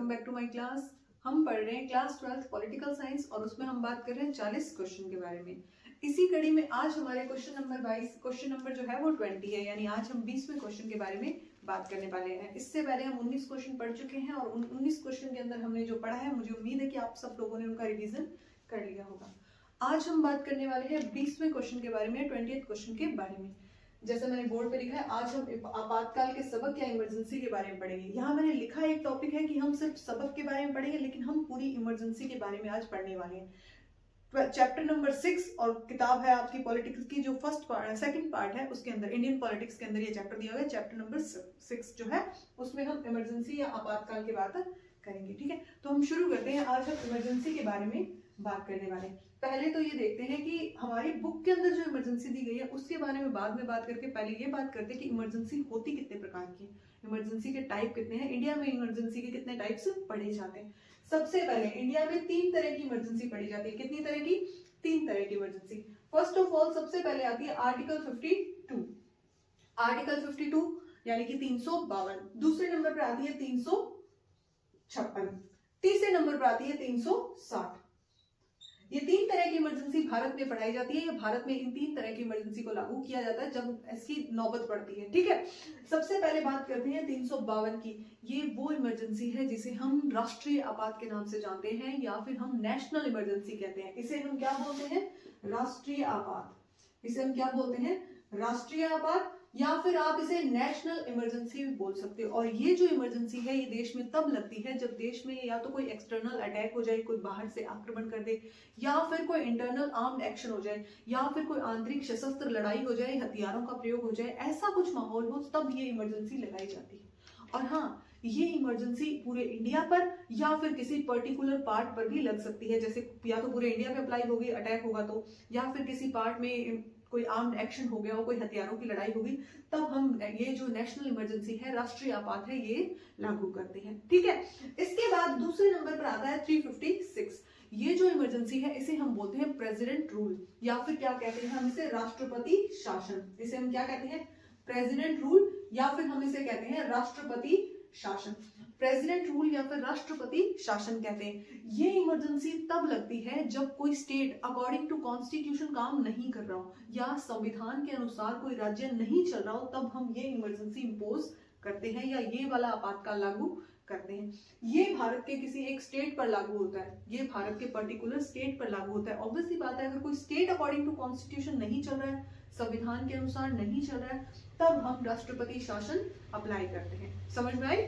Welcome back to my class. हम पढ़ रहे हैं क्लास 12th पॉलिटिकल साइंस और उसमें हम बात कर रहे हैं 40 क्वेश्चन के बारे में। इसी कड़ी में आज हमारे क्वेश्चन नंबर 22 क्वेश्चन नंबर जो है वो 20 है, यानी आज हम 20वें क्वेश्चन के बारे में बात करने वाले हैं। इससे पहले हम 19 क्वेश्चन पढ़ चुके हैं और उन 19 क्वेश्चन के अंदर हमने जो पढ़ा है मुझे उम्मीद है कि आप सब लोगों ने उनका रिविजन कर लिया होगा। आज हम बात करने वाले हैं 20वें क्वेश्चन के बारे में, 20th क्वेश्चन के बारे में। जैसा मैंने बोर्ड पे लिखा है, आज हम आपातकाल के सबक या इमरजेंसी के बारे में पढ़ेंगे। यहाँ मैंने लिखा एक टॉपिक है कि हम सिर्फ सबक के बारे में पढ़ेंगे, लेकिन हम पूरी इमरजेंसी के बारे में आज पढ़ने वाले हैं। चैप्टर नंबर 6 और किताब है आपकी पॉलिटिक्स की जो सेकंड पार्ट है, उसके अंदर इंडियन पॉलिटिक्स के अंदर ये चैप्टर दिया हुआ है। चैप्टर नंबर 6 जो है उसमें हम इमरजेंसी या आपातकाल की बात करेंगे। ठीक है, तो हम शुरू करते हैं। आज हम इमरजेंसी के बारे में बात करने वाले हैं। पहले तो ये देखते हैं कि हमारी बुक के अंदर जो इमरजेंसी दी गई है उसके बारे में बाद में बात करके पहले ये बात करते हैं कि इमरजेंसी होती कितने प्रकार की, इमरजेंसी के टाइप कितने हैं, इंडिया में इमरजेंसी के कितने टाइप्स पढ़े जाते हैं। सबसे पहले इंडिया में 3 तरह की इमरजेंसी पढ़ी जाती है। कितनी तरह की? 3 तरह की इमरजेंसी। फर्स्ट ऑफ ऑल सबसे पहले आती है आर्टिकल 52। आर्टिकल 52 यानी कि 352। दूसरे नंबर पर आती है 356। तीसरे नंबर पर आती है 360। ये 3 तरह की इमरजेंसी भारत में पढ़ाई जाती है। भारत में इन 3 तरह की इमरजेंसी को लागू किया जाता है जब इसकी नौबत पड़ती है। ठीक है, सबसे पहले बात करते हैं 352 की। ये वो इमरजेंसी है जिसे हम राष्ट्रीय आपात के नाम से जानते हैं या फिर हम नेशनल इमरजेंसी कहते हैं। इसे हम क्या बोलते हैं? राष्ट्रीय आपात। इसे हम क्या बोलते हैं? राष्ट्रीय आपात, या फिर आप इसे नेशनल इमरजेंसी भी बोल सकते हो। और ये जो इमरजेंसी है ये देश में तब लगती है जब देश में या तो कोई एक्सटर्नल अटैक हो जाए, कोई बाहर से आक्रमण कर दे, या फिर कोई इंटरनल आर्म्ड एक्शन हो जाए, या फिर कोई आंतरिक सशस्त्र लड़ाई हो जाए, हथियारों का प्रयोग हो जाए, ऐसा कुछ माहौल हो तब ये इमरजेंसी लगाई जाती है। और हाँ, ये इमरजेंसी पूरे इंडिया पर या फिर किसी पर्टिकुलर पार्ट पर भी लग सकती है। जैसे या तो पूरे इंडिया में अप्लाई होगी, अटैक होगा तो, या फिर किसी पार्ट में कोई आर्म्ड एक्शन हो गया हो, कोई हथियारों की लड़ाई होगी, तब हम ये जो नेशनल इमरजेंसी है, राष्ट्रीय आपात है, ये लागू करते हैं। ठीक है, इसके बाद दूसरे नंबर पर आता है 356। ये जो इमरजेंसी है इसे हम बोलते हैं प्रेसिडेंट रूल, या फिर क्या कहते हैं हम इसे? राष्ट्रपति शासन। इसे हम क्या कहते हैं? प्रेसिडेंट रूल, या फिर हम इसे कहते हैं राष्ट्रपति शासन। प्रेसिडेंट रूल या फिर राष्ट्रपति शासन कहते हैं। ये इमरजेंसी तब लगती है जब कोई स्टेट अकॉर्डिंग टू कॉन्स्टिट्यूशन काम नहीं कर रहा हो या संविधान के अनुसार कोई राज्य नहीं चल रहा हो, तब हम ये इमरजेंसी इंपोज करते हैं या ये वाला आपातकाल लागू करते हैं। ये भारत के किसी एक स्टेट पर लागू होता है, ये भारत के पर्टिकुलर स्टेट पर लागू होता है। ऑब्वियसली बात है, अगर कोई स्टेट अकॉर्डिंग टू कॉन्स्टिट्यूशन नहीं चल रहा है, संविधान के अनुसार नहीं चल रहा है, तब हम राष्ट्रपति शासन अप्लाई करते हैं। समझ में आई?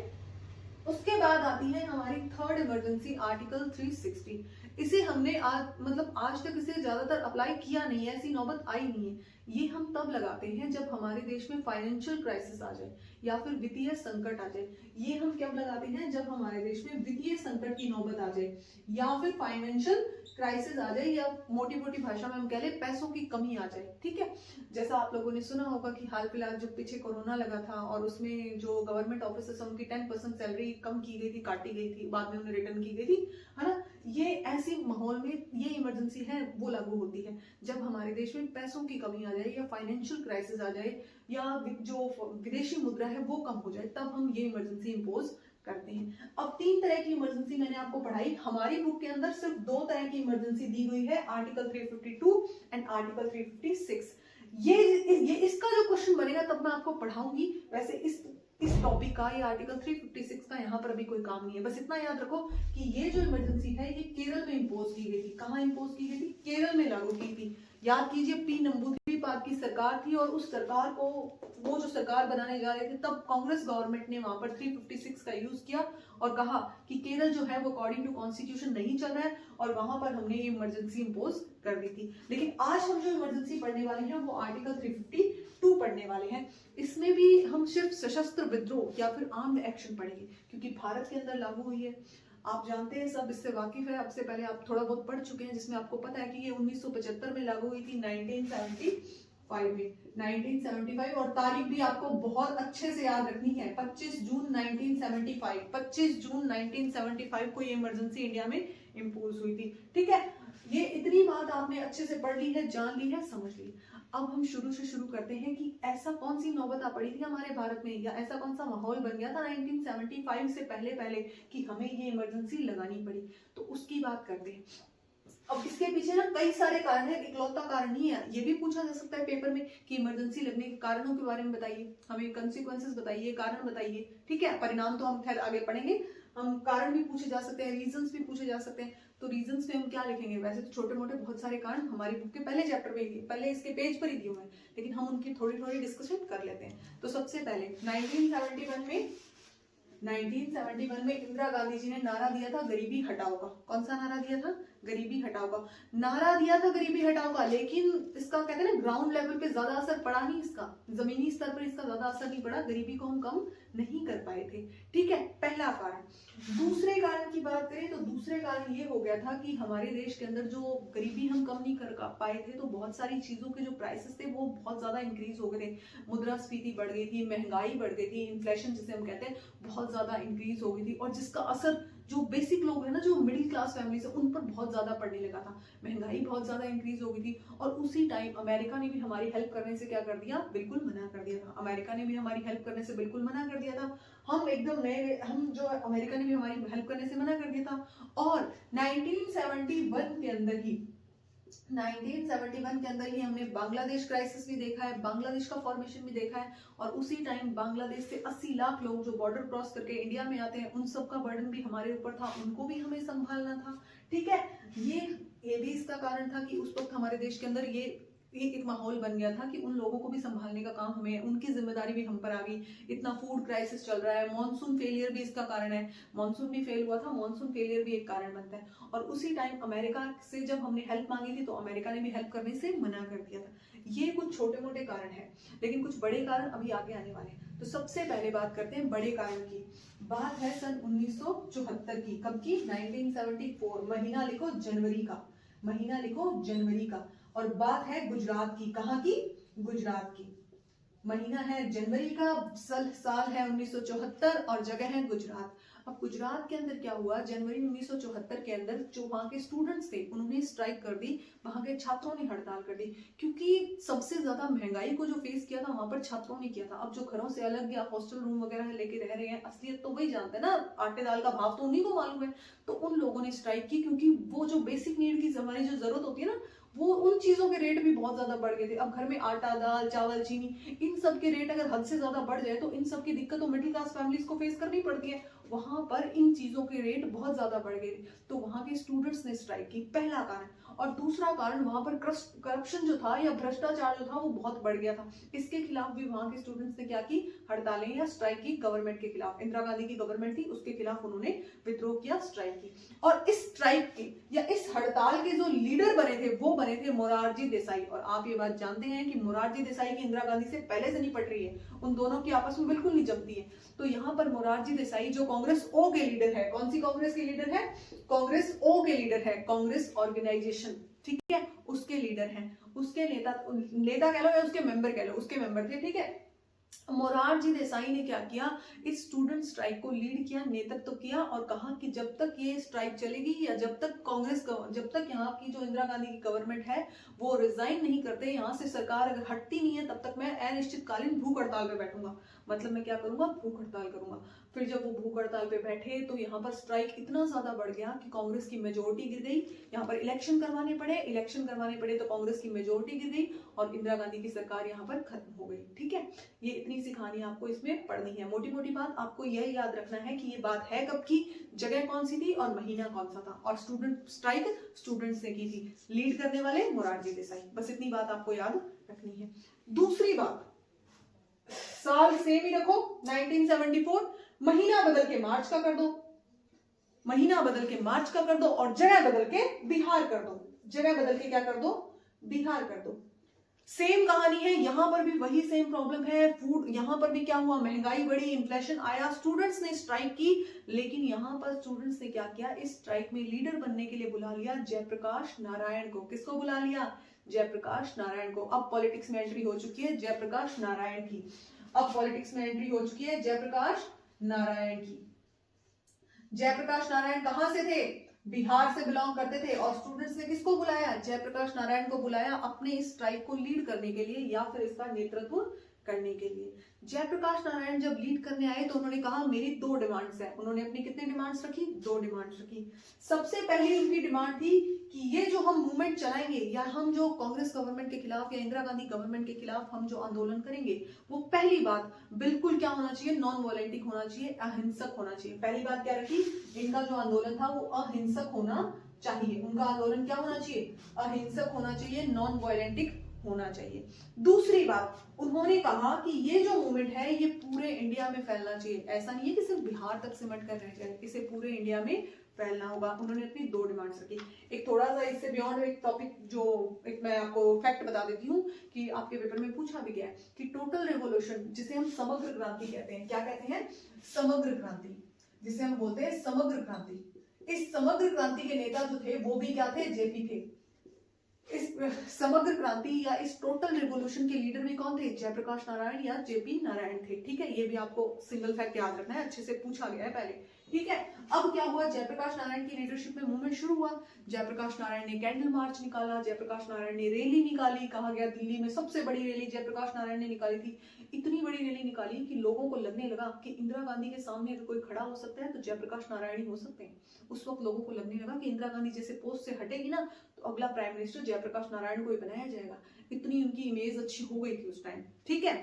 उसके बाद आती है हमारी थर्ड इमरजेंसी, आर्टिकल 360। इसे हमने आज तक इसे ज्यादातर अप्लाई किया नहीं है, ऐसी नौबत आई नहीं है। ये हम तब लगाते हैं जब हमारे देश में फाइनेंशियल क्राइसिस आ जाए या फिर वित्तीय संकट आ जाए। ये हम कब लगाते हैं? जब हमारे देश में वित्तीय संकट की नौबत आ जाए या फिर फाइनेंशियल क्राइसिस आ जाए, या मोटी मोटी भाषा में हम कह ले पैसों की कमी आ जाए। ठीक है, जैसा आप लोगों ने सुना होगा कि हाल फिलहाल जो पीछे कोरोना लगा था और उसमें जो गवर्नमेंट ऑफिसर्स उनकी 10% सैलरी कम की गई थी, काटी गई थी, बाद में उन्हें रिटर्न की गई थी, है ना। ये ऐसी माहौल में ये इमरजेंसी है वो लागू होती है जब हमारे देश में पैसों की कमी आ जाए या फाइनेंशियल क्राइसिस आ जाए या जो विदेशी मुद्रा है वो कम हो जाए, तब हम ये इमरजेंसी इंपोज करते हैं। अब 3 तरह की इमरजेंसी मैंने आपको पढ़ाई। हमारी बुक के अंदर सिर्फ 2 तरह की इमरजेंसी दी हुई है, आर्टिकल 352 एंड आर्टिकल 356। ये इसका जो क्वेश्चन बनेगा तब मैं आपको पढ़ाऊंगी। वैसे इस टॉपिक का, ये आर्टिकल 356 का यहाँ पर अभी कोई काम नहीं है। बस इतना याद रखो कि ये जो इमरजेंसी है ये केरल में इंपोज की गई थी। कहाँ इंपोज की गई थी? केरल में लागू की थी। याद कीजिए, पी नंबूदिरीपाद की सरकार थी और उस सरकार को, वो जो सरकार बनाने जा रहे थे, तब कांग्रेस गवर्नमेंट ने वहां पर 356 का यूज किया और कहा कि केरल जो है वो अकॉर्डिंग टू कॉन्स्टिट्यूशन नहीं चल रहा है, और वहां पर हमने ये इमरजेंसी इंपोज कर दी थी। लेकिन आज हम जो इमरजेंसी पढ़ने वाले हैं वो आर्टिकल 352 पढ़ने वाले हैं। इसमें भी हम सिर्फ सशस्त्र विद्रोह या फिर आर्म्ड एक्शन पढ़ेंगे, क्योंकि भारत के अंदर लागू हुई है। आप जानते हैं, सब इससे वाकिफ है, अब से पहले आप थोड़ा बहुत पढ़ चुके हैं, जिसमें आपको पता है कि ये 1975 में लागू हुई थी, 1975 में, 1975। और तारीख भी आपको बहुत अच्छे से याद रखनी है, 25 जून 1975। 25 जून 1975 को ये इमरजेंसी इंडिया में इंपोज हुई थी। ठीक है, ये इतनी बात आपने अच्छे से पढ़ ली है, जान ली है, समझ ली। अब हम शुरू से शुरू करते हैं कि ऐसा कौन सी नौबत आ पड़ी थी हमारे भारत में, या ऐसा कौन सा माहौल बन गया था 1975 से पहले पहले कि हमें ये इमरजेंसी लगानी पड़ी, तो उसकी बात करते हैं। अब इसके पीछे ना कई सारे कारण है, इकलौता कारण नहीं है। ये भी पूछा जा सकता है पेपर में कि इमरजेंसी लगने के कारणों के बारे में बताइए, हमें कंसिक्वेंसेस बताइए, कारण बताइए, ठीक है। परिणाम तो हम खैर आगे पढ़ेंगे, हम कारण भी पूछे जा सकते हैं, रीजंस भी पूछे जा सकते हैं। तो रीजंस में हम क्या लिखेंगे, वैसे तो छोटे मोटे बहुत सारे कारण हमारी बुक के पहले चैप्टर में ही, पहले इसके पेज पर ही दिए हुए हैं, लेकिन हम उनकी थोड़ी थोड़ी डिस्कशन कर लेते हैं। तो सबसे पहले 1971 में इंदिरा गांधी जी ने नारा दिया था गरीबी हटाओ का। कौन सा नारा दिया था? गरीबी हटाओ का नारा दिया था, गरीबी हटाओ का। लेकिन इसका कहते हैं ना ग्राउंड लेवल पे ज्यादा असर पड़ा नहीं, इसका जमीनी स्तर पर इसका ज्यादा असर नहीं पड़ा, गरीबी को हम कम नहीं कर पाए थे, ठीक है, पहला कारण। दूसरे कारण की बात करें तो दूसरे कारण ये हो गया था कि हमारे देश के अंदर जो गरीबी हम कम नहीं कर पाए थे, तो बहुत सारी चीजों के जो प्राइसेस थे वो बहुत ज्यादा इंक्रीज हो गए थे। मुद्रास्फीति बढ़ गई थी, महंगाई बढ़ गई थी, इन्फ्लेशन जिसे हम कहते हैं बहुत ज्यादा इंक्रीज हो गई थी, और जिसका असर जो बेसिक लोग हैं ना, जो मिडिल क्लास फैमिली से, उन पर बहुत ज्यादा पड़ने लगा था। महंगाई बहुत ज्यादा इंक्रीज हो गई थी, और उसी टाइम अमेरिका ने भी हमारी हेल्प करने से क्या कर दिया, बिल्कुल मना कर दिया था। अमेरिका ने भी हमारी हेल्प करने से बिल्कुल मना कर दिया था। हम एकदम नए, हम जो अमेरिका ने भी हमारी हेल्प करने से मना कर दिया था। और 1971 के अंदर ही 1971 के अंदर ही हमने बांग्लादेश क्राइसिस भी देखा है, बांग्लादेश का फॉर्मेशन भी देखा है, और उसी टाइम बांग्लादेश से 80 लाख लोग जो बॉर्डर क्रॉस करके इंडिया में आते हैं, उन सब का बर्डन भी हमारे ऊपर था, उनको भी हमें संभालना था, ठीक है। ये भी इसका कारण था कि उस वक्त हमारे देश के अंदर ये एक माहौल बन गया था कि उन लोगों को भी संभालने का काम हमें, उनकी जिम्मेदारी भी हम पर आ गई। इतना फूड क्राइसिस चल रहा है, मॉनसून फेलियर भी इसका कारण है, मॉनसून भी फेल हुआ था, मॉनसून फेलियर भी एक कारण बनता है। और उसी टाइम अमेरिका से जब हमने हेल्प मांगी थी तो अमेरिका ने भी हेल्प करने से मना कर दिया था। ये कुछ छोटे मोटे कारण है, लेकिन कुछ बड़े कारण अभी आगे आने वाले हैं। तो सबसे पहले बात करते हैं बड़े कारण की। बात है सन 1974 की। कब की? 1974। महीना लिखो जनवरी का, महीना लिखो जनवरी का। और बात है गुजरात की। कहाँ की? गुजरात की। महीना है जनवरी का, साल है 1974 और जगह है गुजरात। अब गुजरात के अंदर क्या हुआ, जनवरी 1974 के अंदर जो वहां के स्टूडेंट्स थे उन्होंने स्ट्राइक कर दी, वहां के छात्रों ने हड़ताल कर दी, क्योंकि सबसे ज्यादा महंगाई को जो फेस किया था वहां पर छात्रों ने किया था। अब जो घरों से अलग या हॉस्टल रूम वगैरह लेके रह रहे हैं, असलियत तो वही जानते हैं ना, आटे दाल का भाव तो उन्हीं को मालूम है। तो उन लोगों ने स्ट्राइक की, क्योंकि वो जो बेसिक नीड की हमारी जो जरूरत होती है ना, वो उन चीजों के रेट भी बहुत ज्यादा बढ़ गए थे। अब घर में आटा, दाल, चावल, चीनी, इन सब के रेट अगर हद से ज्यादा बढ़ जाए तो इन सब की दिक्कत तो मिडिल क्लास फैमिलीज को फेस करनी पड़ती है। वहां पर इन चीजों के रेट बहुत ज्यादा बढ़ गए थे, तो वहां के स्टूडेंट्स ने स्ट्राइक की, पहला कारण। और दूसरा कारण, वहां पर करप्शन जो था या भ्रष्टाचार जो था वो बहुत बढ़ गया था। इसके खिलाफ भी वहां के स्टूडेंट्स ने क्या की, हड़तालें या स्ट्राइक की गवर्नमेंट के खिलाफ। इंदिरा गांधी की गवर्नमेंट थी, उसके खिलाफ उन्होंने विद्रोह किया, स्ट्राइक की। और इस स्ट्राइक के या इस हड़ताल के जो लीडर बने थे वो बने थे मोरारजी देसाई। और आप ये बात जानते हैं कि मोरारजी देसाई की इंदिरा गांधी से पहले से नहीं पट रही है, उन दोनों की आपस में बिल्कुल नहीं जमती है। तो यहाँ पर मोरारजी देसाई जो कांग्रेस ओ के लीडर है, कौन सी कांग्रेस के लीडर है? कांग्रेस ओ के लीडर है, कांग्रेस ऑर्गेनाइजेशन, ठीक है, उसके लीडर हैं, उसके नेता कह लो या उसके मेंबर कह लो, उसके मेंबर थे, ठीक है। मोरारजी देसाई ने क्या किया, इस स्टूडेंट स्ट्राइक को लीड किया, नेतृत्व किया, और कहा कि जब तक ये स्ट्राइक चलेगी या जब तक यहाँ की जो इंदिरा गांधी की गवर्नमेंट है वो रिजाइन नहीं करते, यहाँ से सरकार अगर हटती नहीं है, तब तक मैं अनिश्चितकालीन भूख हड़ताल पे बैठूंगा। मतलब मैं क्या करूंगा, भूख हड़ताल करूंगा। फिर जब वो भूख हड़ताल पे बैठे तो यहाँ पर स्ट्राइक इतना ज्यादा बढ़ गया कि कांग्रेस की मेजोरिटी गिर गई। यहाँ पर इलेक्शन करवाने पड़े तो कांग्रेस की मेजोरिटी गिर गई और इंदिरा गांधी की सरकार यहाँ पर खत्म हो गई, ठीक है। ये इतनी सी कहानी आपको इसमें पढ़नी है। मोटी मोटी बात आपको यह याद रखना है कि ये बात है कब की, जगह कौन सी थी और महीना कौन सा था, और स्टूडेंट्स ने की थी, लीड करने वाले मोरारजी देसाई। बस इतनी बात आपको याद रखनी है। दूसरी बात, साल सेम ही रखो 1974, महीना बदल के मार्च का कर दो, महीना बदल के मार्च का कर दो, और जगह बदल के बिहार कर दो। जगह बदल के क्या कर दो, बिहार कर दो। सेम कहानी है, यहां पर भी वही सेम प्रॉब्लम है। फूड, यहां पर भी क्या हुआ, महंगाई बढ़ी, इन्फ्लेशन आया, स्टूडेंट्स ने स्ट्राइक की, लेकिन यहां पर स्टूडेंट्स ने क्या किया, इस स्ट्राइक में लीडर बनने के लिए बुला लिया जयप्रकाश नारायण को। किसको बुला लिया? जयप्रकाश नारायण को। अब पॉलिटिक्स में एंट्री हो चुकी है जयप्रकाश नारायण की, अब पॉलिटिक्स में एंट्री हो चुकी है जयप्रकाश नारायण की। जयप्रकाश नारायण कहां से थे? बिहार से बिलोंग करते थे और स्टूडेंट्स ने किसको बुलाया, जयप्रकाश नारायण को बुलाया अपने इस स्ट्राइक को लीड करने के लिए या फिर इसका नेतृत्व करने के लिए। जयप्रकाश नारायण जब लीड करने आए तो उन्होंने कहा मेरी 2 डिमांड्स है। उन्होंने अपनी कितनी डिमांड्स रखी, 2 डिमांड्स रखी। सबसे पहली उनकी डिमांड थी कि ये जो हम मूवमेंट चलाएंगे या हम जो कांग्रेस गवर्नमेंट के खिलाफ या इंदिरा गांधी गवर्नमेंट के खिलाफ हम जो आंदोलन करेंगे, वो पहली बात बिल्कुल क्या होना चाहिए, नॉन वॉलेंटिक होना चाहिए, अहिंसक होना चाहिए। पहली बात क्या रखी, इनका जो आंदोलन था वो अहिंसक होना चाहिए। उनका आंदोलन क्या होना चाहिए, अहिंसक होना चाहिए, नॉन वॉयलेंटिक होना चाहिए। दूसरी बात, उन्होंने कहा कि ये जो मूवमेंट है ये पूरे इंडिया में फैलना चाहिए। ऐसा नहीं है कि सिर्फ बिहार तक सिमट कर रह जाए, इसे पूरे इंडिया में फैलना होगा। उन्होंने अपनी 2 डिमांड्स रखी। एक थोड़ा सा इससे बियॉन्ड एक टॉपिक जो एक मैं आपको फैक्ट बता देती हूँ कि आपके पेपर में पूछा भी गया है कि टोटल रिवॉल्यूशन जिसे हम समग्र क्रांति कहते हैं, क्या कहते हैं, समग्र क्रांति, जिसे हम बोलते हैं समग्र क्रांति। इस समग्र क्रांति के नेता जो थे वो भी क्या थे, जेपी थे। इस समग्र क्रांति या इस टोटल रिवॉल्यूशन के लीडर भी कौन थे, जयप्रकाश नारायण या जेपी नारायण थे। ठीक है, ये भी आपको सिंगल फैक्ट याद रखना है, अच्छे से पूछा गया है पहले। ठीक है, अब क्या हुआ, जयप्रकाश नारायण की लीडरशिप में मूवमेंट शुरू हुआ। जयप्रकाश नारायण ने कैंडल मार्च निकाला, जयप्रकाश नारायण ने रैली निकाली। कहा गया दिल्ली में सबसे बड़ी रैली जयप्रकाश नारायण ने निकाली थी। इतनी बड़ी रैली निकाली कि लोगों को लगने लगा कि इंदिरा गांधी के सामने अगर कोई खड़ा हो सकता है तो जयप्रकाश नारायण ही हो सकते हैं। उस वक्त लोगों को लगने लगा कि इंदिरा गांधी जैसे पोस्ट से हटेगी ना तो अगला प्राइम मिनिस्टर जयप्रकाश नारायण को ही बनाया जाएगा। इतनी उनकी इमेज अच्छी हो गई थी उस टाइम। ठीक है,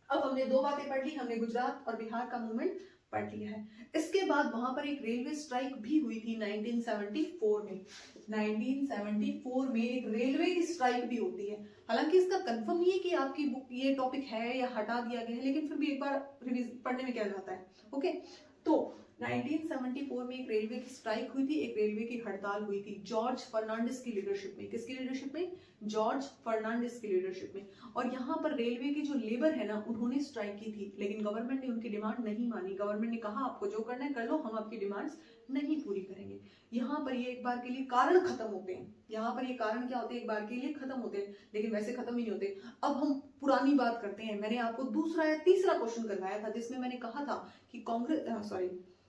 अब हमने 2 बातें पढ़ ली, हमने गुजरात और बिहार का मूवमेंट पढ़ लिया है। इसके बाद वहां पर एक रेलवे स्ट्राइक भी हुई थी 1974 में। 1974 में एक रेलवे की स्ट्राइक भी होती है। हालांकि इसका कंफर्म नहीं है कि आपकी बुक ये टॉपिक है या हटा दिया गया है, लेकिन फिर भी एक बार रिवीज पढ़ने में क्या जाता है। ओके, तो 1974 में एक रेलवे की स्ट्राइक हुई थी, एक रेलवे की हड़ताल हुई थी जॉर्ज फर्नांडिस की लीडरशिप में। किसकी लीडरशिप में, जॉर्ज फर्नांडिस की लीडरशिप में। और यहाँ पर रेलवे की जो लेबर है ना, उन्होंने स्ट्राइक की थी, लेकिन गवर्नमेंट ने उनकी डिमांड नहीं मानी। गवर्नमेंट ने कहा आपको जो करना है कर लो, हम आपकी डिमांड्स नहीं पूरी करेंगे। यहाँ पर ये एक बार के लिए कारण खत्म होते हैं। यहाँ पर ये कारण क्या होते हैं, एक बार के लिए खत्म होते हैं, लेकिन वैसे खत्म ही नहीं होते। अब हम पुरानी बात करते हैं। मैंने आपको दूसरा या तीसरा क्वेश्चन करवाया था जिसमें मैंने कहा था कि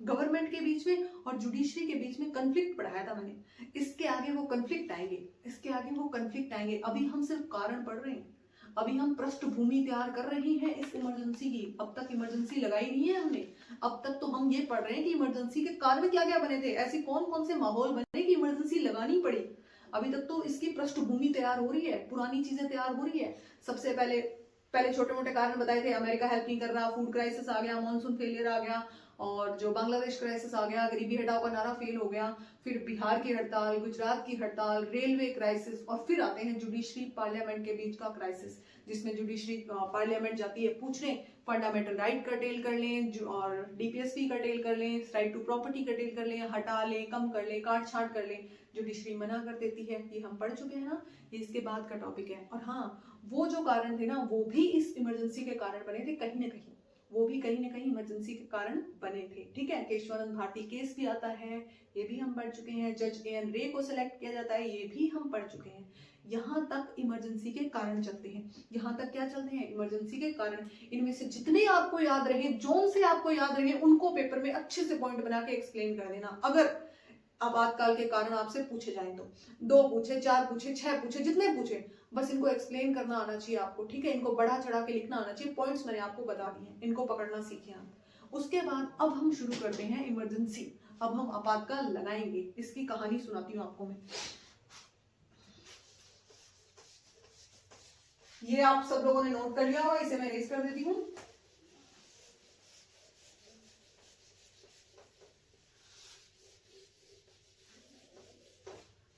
गवर्नमेंट के बीच में और जुडिशरी के बीच में कंफ्लिक्ट पढ़ाया था मैंने। इसके आगे वो कंफ्लिक्ट आएंगे, इसके आगे वो कंफ्लिक्ट आएंगे। अभी हम सिर्फ कारण पढ़ रहे हैं, अभी हम पृष्ठभूमि तैयार कर रहे हैं इस इमरजेंसी की। अब तक इमरजेंसी लगाई नहीं है हमने, अब तक तो हम ये पढ़ रहे हैं कि इमरजेंसी के कारण क्या क्या बने थे, ऐसे कौन कौन से माहौल बने कि इमरजेंसी लगानी पड़ी। अभी तक तो इसकी पृष्ठभूमि तैयार हो रही है, पुरानी चीजें तैयार हो रही है। सबसे पहले छोटे मोटे कारण बताए थे, अमेरिका हेल्प नहीं कर रहा, फूड क्राइसिस आ गया, मानसून फेलियर आ गया, और जो बांग्लादेश क्राइसिस आ गया, गरीबी हटाओ का नारा फेल हो गया, फिर बिहार की हड़ताल, गुजरात की हड़ताल, रेलवे क्राइसिस, और फिर आते हैं जुडिशरी पार्लियामेंट के बीच का क्राइसिस, जिसमें जुडिशरी पार्लियामेंट जाती है पूछने फंडामेंटल राइट कर्टेल कर लें और डीपीएसपी कर्टेल कर लें, राइट टू प्रॉपर्टी कर्टेल कर लें, हटा लें, कम कर लें, काट छाट कर लें। जुडिशरी मना कर देती है। ये हम पढ़ चुके हैं ना, ये इसके बाद का टॉपिक है। और हाँ, वो जो कारण थे ना वो भी इस इमरजेंसी के कारण बने थे, कहीं ना कहीं वो भी कहीं ना कहीं इमरजेंसी के कारण बने थे। ठीक है, केशवानंद भारती केस भी आता है, ये भी हम पढ़ चुके हैं। जज एएन रे को सिलेक्ट किया जाता है, ये भी हम पढ़ चुके हैं। यहाँ तक इमरजेंसी के कारण चलते हैं, यहाँ तक क्या चलते हैं, इमरजेंसी के कारण। इनमें से जितने आपको याद रहे, जोन से आपको याद रहे, उनको पेपर में अच्छे से पॉइंट बना के एक्सप्लेन कर देना। अगर आपातकाल के कारण आपसे पूछे जाए तो 2 पूछे, 4 पूछे, 6 पूछे, जितने पूछे, बस इनको एक्सप्लेन करना आना चाहिए आपको। ठीक है, इनको बढ़ा चढ़ा के लिखना आना चाहिए। पॉइंट्स मैंने आपको बता दिए, इनको पकड़ना सीखे आप। उसके बाद अब हम शुरू करते हैं इमरजेंसी। अब हम आपातकाल लगाएंगे, इसकी कहानी सुनाती हूँ आपको मैं। ये आप सब लोगों ने नोट कर लिया होगा, इसे मैं रेज कर देती हूँ।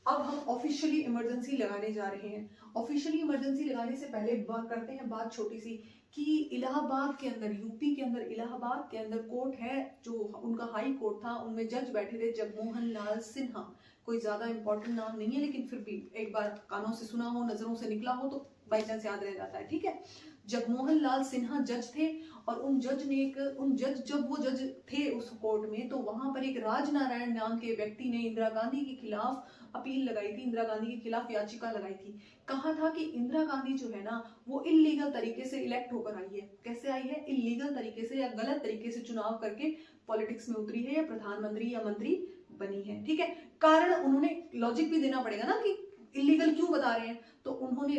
अब हम ऑफिशियली इमरजेंसी लगाने जा रहे हैं। ऑफिशियली इमरजेंसी लगाने से पहले बात करते हैं बात छोटी सी कि इलाहाबाद के अंदर, यूपी के अंदर इलाहाबाद के अंदर कोर्ट है, जो उनका हाई कोर्ट था, उनमें जज बैठे थे जगमोहन लाल सिन्हा। कोई ज्यादा इंपॉर्टेंट नाम नहीं है, लेकिन फिर भी एक बार कानों से सुना हो, नजरों से निकला हो तो बाई चांस याद रह जाता है। ठीक है, जगमोहन लाल सिन्हा जज थे, और जब वो जज थे उस कोर्ट में, तो वहां पर एक राजनारायण नाम के व्यक्ति ने इंदिरा गांधी के खिलाफ अपील लगाई थी, इंदिरा गांधी के खिलाफ याचिका लगाई थी। कहा था कि इंदिरा गांधी जो है ना वो इलीगल तरीके से इलेक्ट होकर आई है। कैसे आई है, इलीगल तरीके से या गलत तरीके से चुनाव करके पॉलिटिक्स में उतरी है या प्रधानमंत्री या मंत्री बनी है। ठीक है, कारण उन्होंने लॉजिक भी देना पड़ेगा ना कि इलीगल क्यों बता रहे हैं। तो उन्होंने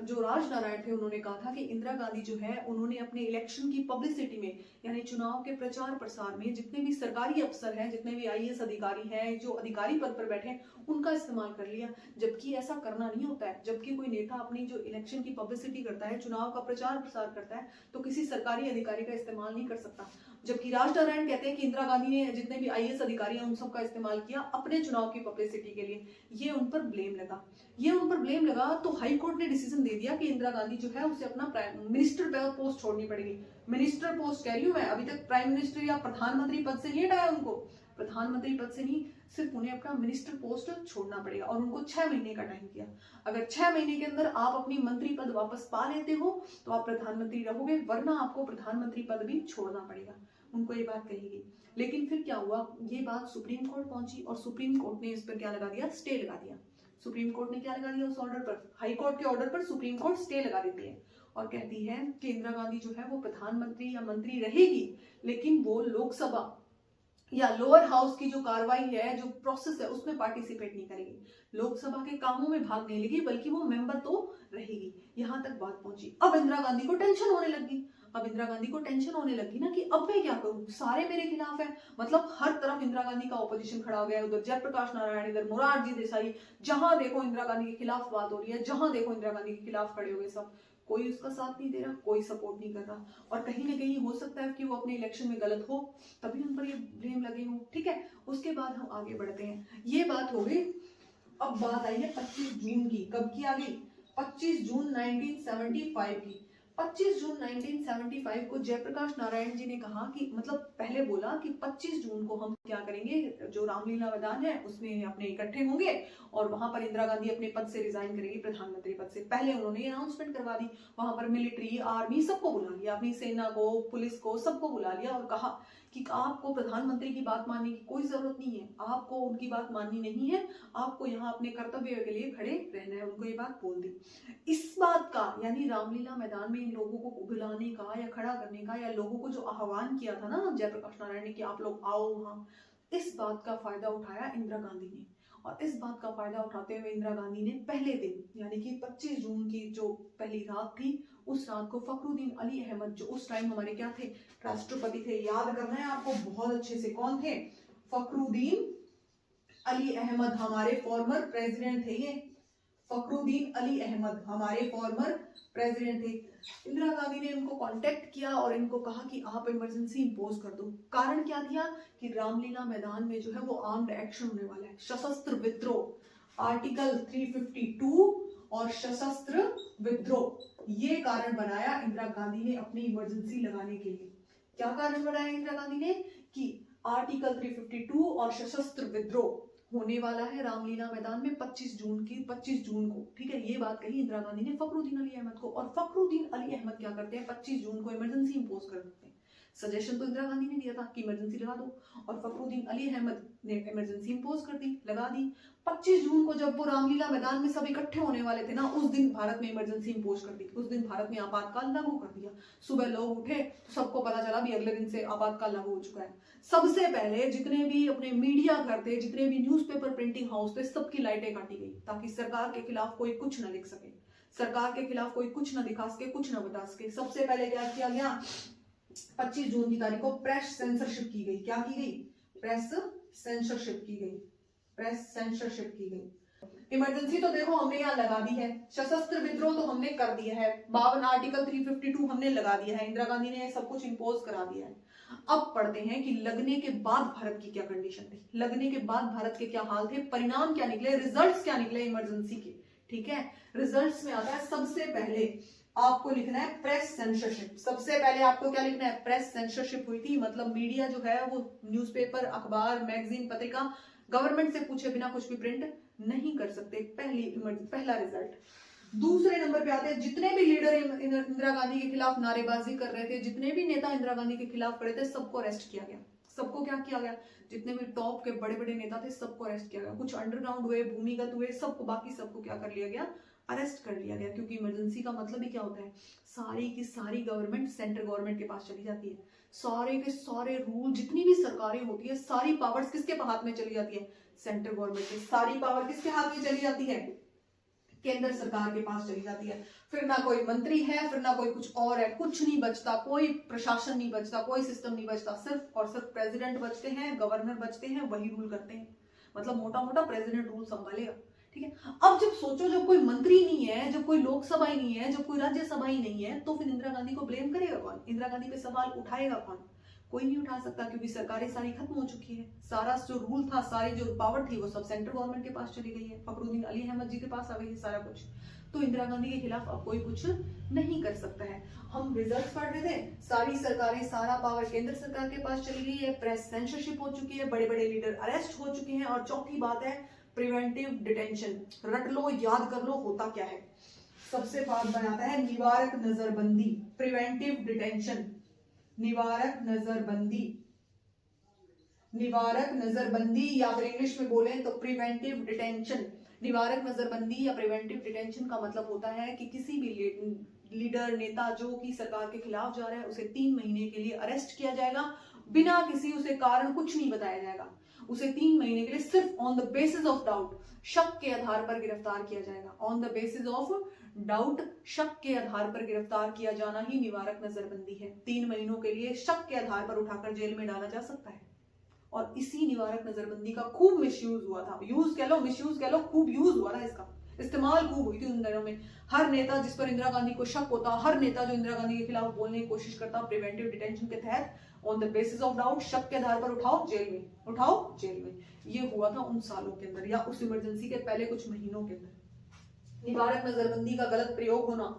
जो राजनारायण थे उन्होंने कहा था कि इंदिरा गांधी जो है उन्होंने अपने इलेक्शन की पब्लिसिटी में यानी चुनाव के प्रचार प्रसार में जितने भी सरकारी अफसर हैं, जितने भी आईएएस अधिकारी हैं, जो अधिकारी पद पर बैठे हैं, उनका इस्तेमाल कर लिया, जबकि ऐसा करना नहीं होता है। जबकि कोई नेता अपनी जो इलेक्शन की पब्लिसिटी करता है, चुनाव का प्रचार प्रसार करता है, तो किसी सरकारी अधिकारी का इस्तेमाल नहीं कर सकता। जबकि राजनारायण कहते हैं कि इंदिरा गांधी ने जितने भी आईएएस अधिकारी हैं उन सबका इस्तेमाल किया अपने चुनाव की पब्लिसिटी के लिए। ये उन पर ब्लेम लगा तो हाई कोर्ट ने डिसीजन दे दिया कि इंदिरा गांधी जो है उसे अपना मिनिस्टर पोस्ट छोड़नी पड़ेगी। मिनिस्टर पोस्ट कह रही हूं मैं, अभी तक प्राइम मिनिस्टर या प्रधानमंत्री पद से नहीं हटाया उनको, प्रधानमंत्री पद से नहीं, सिर्फ उन्हें अपना मिनिस्टर पोस्ट छोड़ना पड़ेगा और उनको 6 महीने का टाइम दिया। अगर 6 महीने के अंदर आप अपनी मंत्री पद वापस पा लेते हो तो आप प्रधानमंत्री रहोगे, वरना आपको प्रधानमंत्री पद भी छोड़ना पड़ेगा। उनको ये बात कहेगी। लेकिन फिर क्या हुआ, ये बात सुप्रीम कोर्ट पहुंची और सुप्रीम कोर्ट ने इस पर क्या लगा दिया, स्टे लगा दिया। सुप्रीम कोर्ट ने क्या लगा दिया उस ऑर्डर पर, हाई कोर्ट के ऑर्डर पर सुप्रीम कोर्ट स्टे लगा देती है और कहती है कि इंदिरा गांधी जो है वो प्रधानमंत्री या मंत्री रहेगी, लेकिन वो लोकसभा या लोअर हाउस की जो कार्रवाई है, जो प्रोसेस है, उसमें पार्टिसिपेट नहीं करेगी, लोकसभा के कामों में भाग नहीं लेगी, बल्कि वो मेंबर तो रहेगी। यहां तक बात पहुंची। अब इंदिरा गांधी को टेंशन होने लगी ना कि अब मैं क्या करूं, सारे मेरे खिलाफ है, मतलब हर तरफ इंदिरा गांधी का ऑपोजिशन खड़ा हो गया है। उधर जयप्रकाश नारायण, इधर मोरारजी देसाई, जहां देखो इंदिरा गांधी के खिलाफ बात हो रही है, जहां देखो इंदिरा गांधी के खिलाफ खड़े हो गए सब। कोई उसका साथ नहीं दे रहा, कोई सपोर्ट नहीं कर रहा, और कहीं ना कहीं हो सकता है कि वो अपने इलेक्शन में गलत हो, तभी उन पर ये ब्लेम लगे हो। ठीक है, उसके बाद हम आगे बढ़ते हैं। ये बात हो गई। अब बात आई है 25 जून की। कब की आ गई, 25 जून 1975 की। 25 जून 1975 को जयप्रकाश नारायण जी ने कहा कि, मतलब पहले बोला कि 25 जून को हम क्या करेंगे, जो रामलीला मैदान है उसमें अपने इकट्ठे होंगे और वहां पर इंदिरा गांधी अपने पद से रिजाइन करेगी, प्रधानमंत्री पद से। पहले उन्होंने अनाउंसमेंट करवा दी, वहां पर मिलिट्री, आर्मी सबको बुला लिया, अपनी सेना को, पुलिस को, सबको बुला लिया और कहा कि आपको प्रधानमंत्री की बात मानने की कोई जरूरत नहीं है, आपको उनकी बात माननी नहीं है, आपको यहाँ अपने कर्तव्य के लिए खड़े रहना है। उनको ये बात बोल दी। इस बात का, यानी रामलीला मैदान में इन लोगों को बुलाने का या खड़ा करने का, या लोगों को जो आह्वान किया था ना जयप्रकाश नारायण ने कि आप लोग आओ वहां, इस बात का फायदा उठाया इंदिरा गांधी ने। और इस बात का फायदा उठाते हुए इंदिरा गांधी ने पहले दिन, यानी कि 25 जून की जो पहली रात थी, उस रात को फखरुद्दीन अली अहमद, जो उस टाइम हमारे क्या थे, राष्ट्रपति थे, याद करना है आपको बहुत अच्छे से, कौन थे, फखरुद्दीन अली अहमद, हमारे फॉर्मर प्रेसिडेंट थे ये। फखरुद्दीन अली अहमद हमारे फॉर्मर प्रेसिडेंट थे। इंदिरा गांधी ने इनको कांटेक्ट किया और इनको कहा कि आप इमरजेंसी इंपोज कर दो। कारण क्या दिया कि रामलीला मैदान में जो है वो आर्म्ड एक्शन होने वाला है, सशस्त्र विद्रोह, आर्टिकल 352 और सशस्त्र विद्रोह, ये कारण बनाया इंदिरा गांधी ने अपनी इमरजेंसी लगाने के लिए। क्या कारण बनाया इंदिरा गांधी ने कि आर्टिकल 352 और सशस्त्र विद्रोह होने वाला है रामलीला मैदान में 25 जून को। ठीक है, ये बात कही इंदिरा गांधी ने फखरुद्दीन अली अहमद को। और फखरुद्दीन अली अहमद क्या करते हैं, 25 जून को इमरजेंसी इंपोज कर देते हैं। सजेशन तो इंदिरा गांधी ने दिया था कि इमरजेंसी लगा दो, और फखरुद्दीन अली अहमद ने इमरजेंसी इंपोज कर दी, लगा दी। 25 जून को जब वो रामलीला मैदान में सब इकट्ठे होने वाले थे ना, उस दिन भारत में इमरजेंसी इंपोज कर दी। उस दिन भारत में आपातकाल लागू कर दिया। सुबह लोग उठे तो सबको पता चला भी अगले दिन से आपातकाल लागू हो चुका है। सबसे पहले जितने भी अपने मीडिया घर थे, जितने भी न्यूज़पेपर प्रिंटिंग हाउस थे, सबकी लाइटें काटी गई ताकि सरकार के खिलाफ कोई कुछ न लिख सके, सरकार के खिलाफ कोई कुछ न दिखा सके, कुछ न बता सके। सबसे पहले क्या किया गया, 25 जून की तारीख को प्रेस सेंसरशिप की गई। क्या की गई, प्रेस सेंसरशिप की गई, प्रेस सेंसरशिप की गई। इमरजेंसी तो देखो हमने यहाँ लगा दी है, सशस्त्र विद्रोह तो हमने कर दिया है, 52 आर्टिकल 352 हमने लगा दिया है, इंदिरा गांधी ने सब कुछ इंपोज करा दिया है। अब पढ़ते हैं कि लगने के बाद भारत की क्या कंडीशन थी, लगने के बाद भारत के क्या हाल थे, परिणाम क्या निकले, रिजल्ट्स क्या निकले इमरजेंसी के। ठीक है, रिजल्ट्स में आता है सबसे पहले आपको लिखना है प्रेस सेंसरशिप। सबसे पहले आपको क्या लिखना है, प्रेस सेंसरशिप हुई थी, मतलब मीडिया जो है वो न्यूज़पेपर, अखबार, मैगजीन, पत्रिका गवर्नमेंट से पूछे बिना कुछ भी प्रिंट नहीं कर सकते। पहला रिजल्ट। दूसरे नंबर पे आते हैं, जितने भी लीडर इंदिरा गांधी के खिलाफ नारेबाजी कर रहे थे, जितने भी नेता इंदिरा गांधी के खिलाफ खड़े थे, सबको अरेस्ट किया गया। सबको क्या किया गया, जितने भी टॉप के बड़े बड़े नेता थे सबको अरेस्ट किया गया। कुछ अंडरग्राउंड हुए, भूमिगत हुए, सबको, बाकी सबको क्या कर लिया गया, अरेस्ट कर लिया गया, क्योंकि इमरजेंसी का मतलब ही क्या होता है, सारी की सारी गवर्नमेंट सेंट्रल गवर्नमेंट के पास चली जाती है, सारे के सारे रूल, जितनी भी सरकारें होती है, सारी पावर्स किसके हाथ में चली जाती है, सेंट्रल गवर्नमेंट के। सारी पावर किसके हाथ में चली जाती है, केंद्र सरकार के पास चली जाती है। फिर ना कोई मंत्री है, फिर ना कोई कुछ और है, कुछ नहीं बचता, कोई प्रशासन नहीं बचता, कोई सिस्टम नहीं बचता, सिर्फ और सिर्फ प्रेसिडेंट बचते हैं, गवर्नर बचते हैं, वही रूल करते हैं। मतलब मोटा मोटा प्रेसिडेंट रूल संभालेगा, ठीक है। अब जब सोचो, जब कोई मंत्री नहीं है, जब कोई लोकसभा ही नहीं है, जब कोई राज्यसभा ही नहीं है, तो फिर इंदिरा गांधी को ब्लेम करेगा कौन, इंदिरा गांधी पे सवाल उठाएगा कौन, कोई नहीं उठा सकता, क्योंकि सरकारें सारी खत्म हो चुकी है, सारा जो रूल था, सारी जो पावर थी, वो सब सेंट्रल गवर्नमेंट के पास चली गई है, फखरुद्दीन अली अहमद जी के पास आ गई है सारा कुछ। तो इंदिरा गांधी के खिलाफ अब कोई कुछ नहीं कर सकता है। हम रिजल्ट पढ़ रहे थे, सारी सरकारें, सारा पावर केंद्र सरकार के पास चली गई है, प्रेस सेंसरशिप हो चुकी है, बड़े बड़े लीडर अरेस्ट हो चुके हैं, और चौथी बात है प्रिवेंटिव डिटेंशन। रट लो, याद कर लो, होता क्या है। सबसे बात बनाता है निवारक नजरबंदी, प्रिवेंटिव डिटेंशन, निवारक नजरबंदी, निवारक नजरबंदी, या फिर इंग्लिश में बोले तो प्रिवेंटिव डिटेंशन। निवारक नजरबंदी या प्रिवेंटिव डिटेंशन का मतलब होता है कि किसी भी लीडर, नेता जो कि सरकार के खिलाफ जा रहा है, उसे 3 महीने के लिए अरेस्ट किया जाएगा, बिना किसी उसे कारण कुछ नहीं बताया जाएगा, उसे 3 महीने के लिए सिर्फ on the basis of doubt, शक के आधार पर गिरफ्तार किया जाएगा। On the basis of doubt, शक के आधार पर गिरफ्तार किया जाना ही निवारक नजरबंदी है। 3 महीनों के लिए शक के आधार पर उठाकर जेल में डाला जा सकता है। और इसी निवारक नजरबंदी का खूब मिसयूज हुआ था, यूज कह लो, मिसयूज कह लो, खूब यूज हुआ था, इसका इस्तेमाल खूब हुई थी उन दिनों में। हर नेता जिस पर इंदिरा गांधी को शक होता, हर नेता जो इंदिरा गांधी के खिलाफ बोलने की कोशिश करता, प्रिवेंटिव डिटेंशन के तहत on the basis of doubt, शक के आधार पर उठाओ जेल में, उठाओ जेल में। ये हुआ था उन सालों के अंदर, या उस इमरजेंसी के पहले कुछ महीनों के अंदर। निवारक नजरबंदी का गलत प्रयोग होना,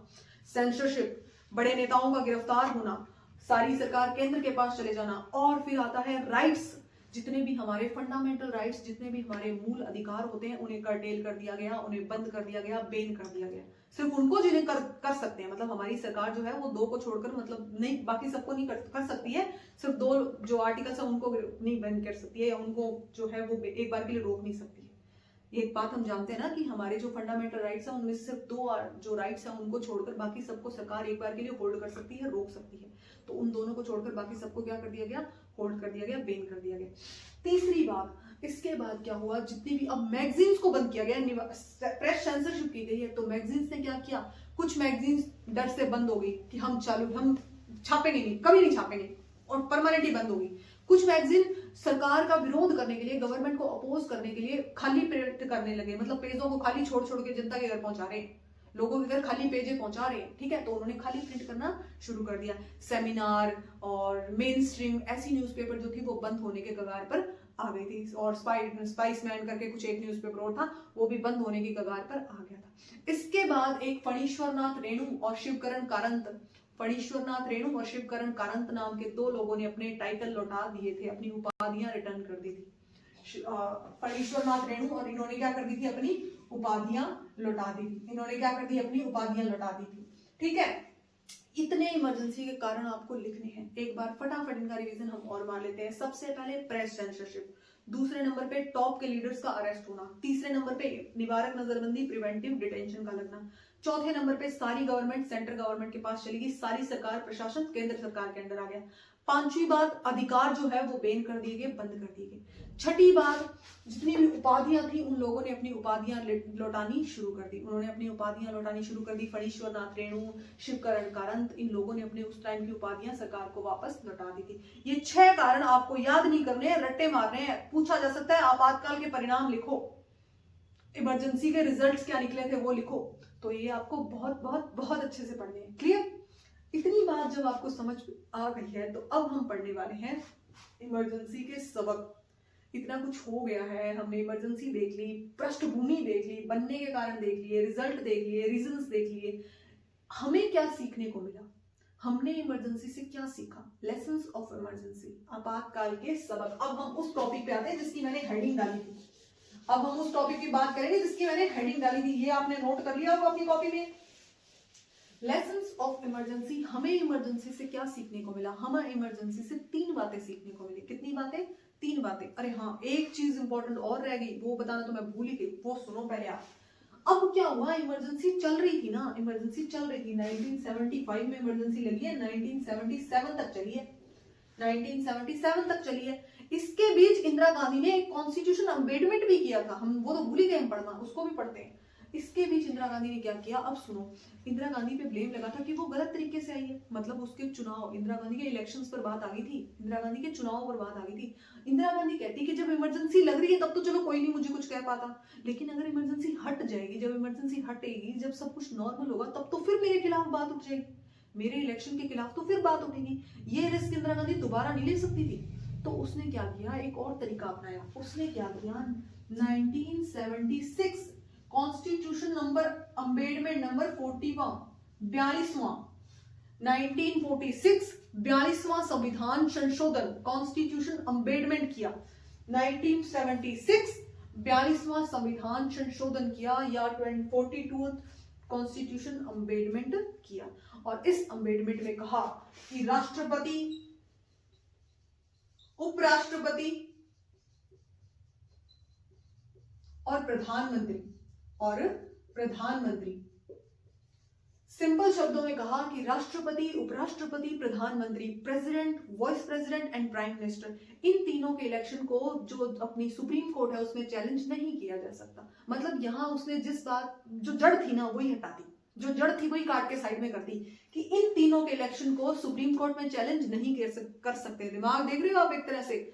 सेंसरशिप, बड़े नेताओं का गिरफ्तार होना, सारी सरकार केंद्र के पास चले जाना, और फिर आता है राइट्स, जितने भी हमारे फंडामेंटल राइट्स, जितने भी हमारे मूल अधिकार होते हैं, उन्हें कर्टेल कर दिया गया, उन्हें बंद कर दिया गया, बैन कर दिया गया। सिर्फ उनको जिन्हें कर सकते हैं, मतलब हमारी सरकार जो है वो 2 को छोड़कर, मतलब नहीं, बाकी सबको नहीं कर सकती है, सिर्फ 2 जो आर्टिकल्स है उनको नहीं बैन कर सकती है, या उनको जो है वो एक बार के लिए रोक नहीं सकती है। एक बात हम जानते हैं ना कि हमारे जो फंडामेंटल राइट्स हैं उनमें से सिर्फ 2 जो राइट्स हैं उनको छोड़कर बाकी सबको सरकार एक बार के लिए होल्ड कर सकती है, रोक सकती है। तो उन दोनों को छोड़कर बाकी सबको क्या कर दिया गया, होल्ड कर दिया गया, बैन कर दिया गया। तीसरी बात, इसके बाद क्या हुआ, जितनी भी अब मैगजीन्स को बंद किया गया, प्रेस सेंसरशिप की गई है, तो मैगजीन्स ने क्या किया, कुछ मैगजीन्स डर से बंद हो गई कि हम छापेंगे नहीं, कभी नहीं छापेंगे, और परमानेंटली बंद होगी। कुछ मैगजीन सरकार का विरोध करने के लिए, गवर्नमेंट को अपोज करने के लिए खाली प्रिंट करने लगे, मतलब पेजों को खाली छोड़ छोड़ के जनता के घर पहुंचा रहे हैं, लोगों के घर खाली पेजें पहुंचा रहे हैं, ठीक है। तो उन्होंने खाली प्रिंट करना शुरू कर दिया। सेमिनार और मेन स्ट्रीम ऐसी न्यूज़पेपर जो थी वो बंद होने के कगार पर आ गई थी, और स्पाइसमैन करके कुछ एक न्यूज़पेपर और था, वो भी बंद होने की कगार पर आ गया था। इसके बाद एक फणीश्वरनाथ रेणु और शिवकरण कारंत, फणीश्वरनाथ रेणु और शिवकरण कारंत नाम के 2 लोगों ने अपने टाइटल लौटा दिए थे, अपनी उपाधियां रिटर्न कर दी थी। फणीश्वरनाथ रेणु, और इन्होंने क्या कर दी थी, अपनी उपाधियां लौटा दी थी, इन्होंने क्या कर दी, अपनी उपाधियां लौटा दी थी, ठीक है। इतने इमरजेंसी के कारण आपको लिखने हैं, एक बार फटाफट इनका रिवीजन हम और मार लेते हैं। सबसे पहले प्रेस सेंसरशिप, दूसरे नंबर पे टॉप के लीडर्स का अरेस्ट होना, तीसरे नंबर पे निवारक नजरबंदी, प्रिवेंटिव डिटेंशन का लगना, चौथे नंबर पे सारी गवर्नमेंट सेंट्रल गवर्नमेंट के पास चली गई, सारी सरकार प्रशासन केंद्र सरकार के अंदर आ गया। पांचवी बात, अधिकार जो है वो बैन कर दिए गए, बंद कर दिए गए। छठी बात, जितनी भी उपाधियां थी उन लोगों ने अपनी उपाधियां लौटानी शुरू कर दी, उन्होंने अपनी उपाधियां लौटानी शुरू कर दी। फणीश्वरनाथ रेणु, शिवकरण कारंत, इन लोगों ने अपने उस टाइम की उपाधियां सरकार को वापस लौटा दी थी। ये 6 कारण आपको याद नहीं करने, रट्टे मारने हैं। पूछा जा सकता है आपातकाल के परिणाम लिखो, इमरजेंसी के रिजल्ट्स क्या निकले थे वो लिखो, तो ये आपको बहुत बहुत बहुत अच्छे से पढ़ने हैं। क्लियर? इतनी बात जब आपको समझ आ गई है तो अब हम पढ़ने वाले हैं इमरजेंसी के सबक। इतना कुछ हो गया है, हमने इमरजेंसी देख ली, पृष्ठभूमि देख ली, बनने के कारण देख लिए, रिजल्ट देख लिए, रीजंस देख लिए, हमें क्या सीखने को मिला, हमने इमरजेंसी से क्या सीखा, लेसन्स ऑफ इमरजेंसी, आपातकाल के सबक। अब हम उस टॉपिक पे आते हैं जिसकी मैंने हेडिंग डाली थी। अब हम उस टॉपिक की बात करेंगे जिसकी मैंने हेडिंग डाली थी, ये आपने नोट कर लिया होगा अपनी कॉपी में। लेसन्स ऑफ इमरजेंसी, हमें इमरजेंसी से क्या सीखने को मिला, हमें इमरजेंसी से 3 बातें सीखने को मिली। कितनी बातें? 3 बातें। अरे हाँ, एक चीज इंपॉर्टेंट और रह गई, वो बताना तो मैं भूल ही गई, वो सुनो पहले आप। अब क्या हुआ, इमरजेंसी चल रही थी ना, इमरजेंसी चल रही थी, 1975 में इमरजेंसी लगी है, 1977 तक चली है, 1977 तक चली है। इसके बीच इंदिरा गांधी ने एक कॉन्स्टिट्यूशन अमेंडमेंट भी किया था, हम वो तो भूल ही गए, हम पढ़ना उसको भी पढ़ते हैं। इसके बीच इंदिरा गांधी ने क्या किया, अब सुनो, इंदिरा गांधी पे ब्लेम लगा था कि वो गलत तरीके से आई है, मतलब उसके चुनाव, इंदिरा गांधी के इलेक्शंस पर बात आ गई थी, इंदिरा गांधी के चुनाव पर बात आ गई थी। इंदिरा गांधी कहती कि जब इमरजेंसी लग रही है तब तो चलो कोई नहीं मुझे कुछ कह पाता, लेकिन अगर इमरजेंसी हट जाएगी, जब इमरजेंसी हटेगी, जब सब कुछ नॉर्मल होगा, तब तो फिर मेरे खिलाफ बात उठ जाएगी, मेरे इलेक्शन के खिलाफ तो फिर बात उठेगी। ये रिस्क इंदिरा गांधी दोबारा नहीं ले सकती थी। तो उसने क्या किया, एक और तरीका अपनाया। उसने क्या किया, 1976 कॉन्स्टिट्यूशन नंबर अमेंडमेंट नंबर 42वां 1946 42वां संविधान संशोधन कॉन्स्टिट्यूशन अमेंडमेंट किया। 1976 42वां संविधान संशोधन किया या 42 कॉन्स्टिट्यूशन अमेंडमेंट किया। और इस अमेंडमेंट में कहा कि राष्ट्रपति, उपराष्ट्रपति और प्रधानमंत्री, सिंपल शब्दों में कहा कि राष्ट्रपति, उपराष्ट्रपति, प्रधानमंत्री, president, vice president and prime minister, इन तीनों के इलेक्शन को जो अपनी सुप्रीम कोर्ट है उसमें चैलेंज नहीं किया जा सकता। मतलब यहां उसने जिस बात, जो जड़ थी ना वही हटा दी, जो जड़ थी वही काट के साइड में कर दी कि इन तीनों के इलेक्शन को सुप्रीम कोर्ट में चैलेंज नहीं कर सकते। दिमाग देख रहे हो आप एक तरह से,